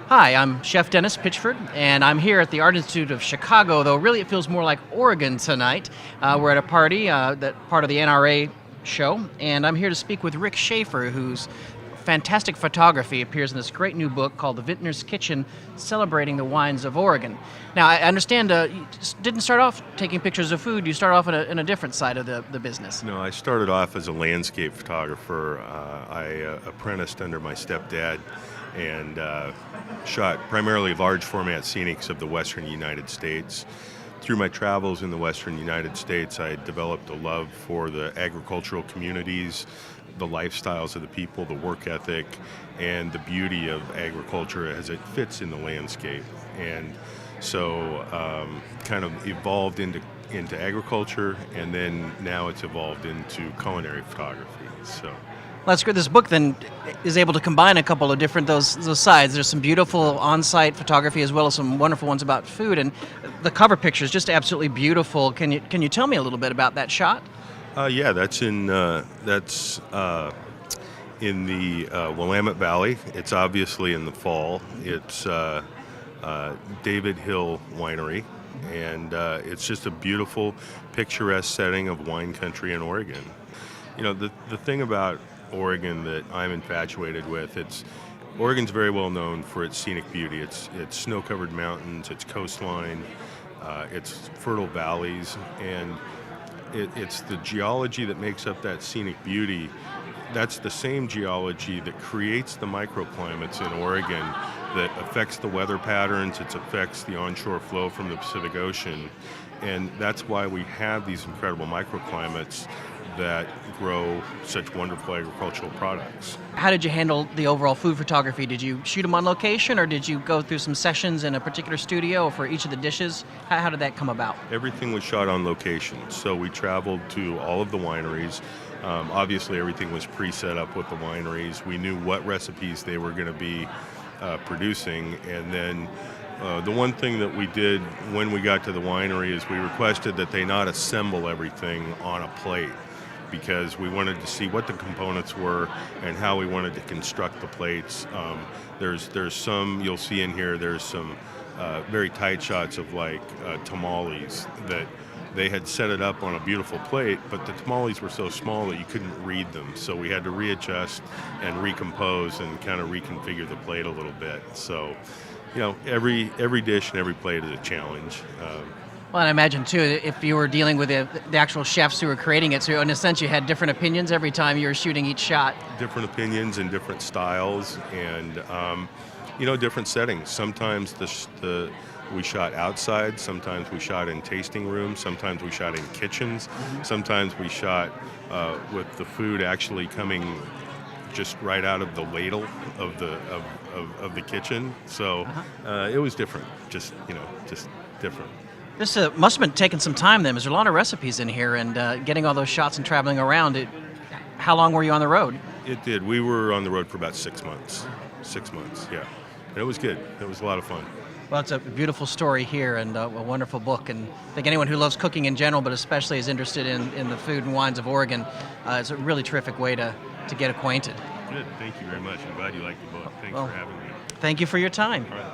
Hi, I'm Chef Dennis Pitchford, and I'm here at the Art Institute of Chicago, though really it feels more like Oregon tonight. We're at a party, that part of the NRA show, and I'm here to speak with Rick Schaffer, whose fantastic photography appears in this great new book called The Vintner's Kitchen, Celebrating the Wines of Oregon. Now, I understand you just didn't start off taking pictures of food, you started off in a different side of the business. No, I started off as a landscape photographer. I apprenticed under my stepdad and shot primarily large format scenics of the western United States. Through my travels in the western United States, I developed a love for the agricultural communities, the lifestyles of the people, the work ethic, and the beauty of agriculture as it fits in the landscape. And so kind of evolved into agriculture, and then now it's evolved into culinary photography. So. Well, that's great. This book then is able to combine a couple of different those sides. There's some beautiful on-site photography as well as some wonderful ones about food, and the cover picture is just absolutely beautiful. Can you tell me a little bit about that shot? Yeah, that's in the Willamette Valley. It's obviously in the fall. It's David Hill Winery, and it's just a beautiful, picturesque setting of wine country in Oregon. You know, the thing about Oregon that I'm infatuated with, Oregon's very well known for its scenic beauty. It's snow-covered mountains, its coastline, its fertile valleys, and it's the geology that makes up that scenic beauty. That's the same geology that creates the microclimates in Oregon that affects the weather patterns, it affects the onshore flow from the Pacific Ocean, and that's why we have these incredible microclimates that grow such wonderful agricultural products. How did you handle the overall food photography? Did you shoot them on location, or did you go through some sessions in a particular studio for each of the dishes? How did that come about? Everything was shot on location, so we traveled to all of the wineries. Obviously, everything was pre-set up with the wineries. We knew what recipes they were going to be producing, and then the one thing that we did when we got to the winery is we requested that they not assemble everything on a plate, because we wanted to see what the components were and how we wanted to construct the plates. There's some, you'll see in here, there's some very tight shots of like tamales that they had set it up on a beautiful plate, but the tamales were so small that you couldn't read them. So we had to readjust and recompose and kind of reconfigure the plate a little bit. So, you know, every dish and every plate is a challenge. Well, and I imagine, too, if you were dealing with the actual chefs who were creating it, so in a sense you had different opinions every time you were shooting each shot. Different opinions and different styles and, different settings. Sometimes we shot outside, sometimes we shot in tasting rooms, sometimes we shot in kitchens, sometimes we shot with the food actually coming just right out of the ladle of the kitchen. So it was different, just different. This must have been taking some time then. There's a lot of recipes in here, and getting all those shots and traveling around. How long were you on the road? It did. We were on the road for about 6 months. 6 months, yeah. And it was good. It was a lot of fun. Well, it's a beautiful story here and a wonderful book. And I think anyone who loves cooking in general, but especially is interested in the food and wines of Oregon, it's a really terrific way to get acquainted. Good. Thank you very much. I'm glad you liked the book. Thanks for having me. Thank you for your time. All right.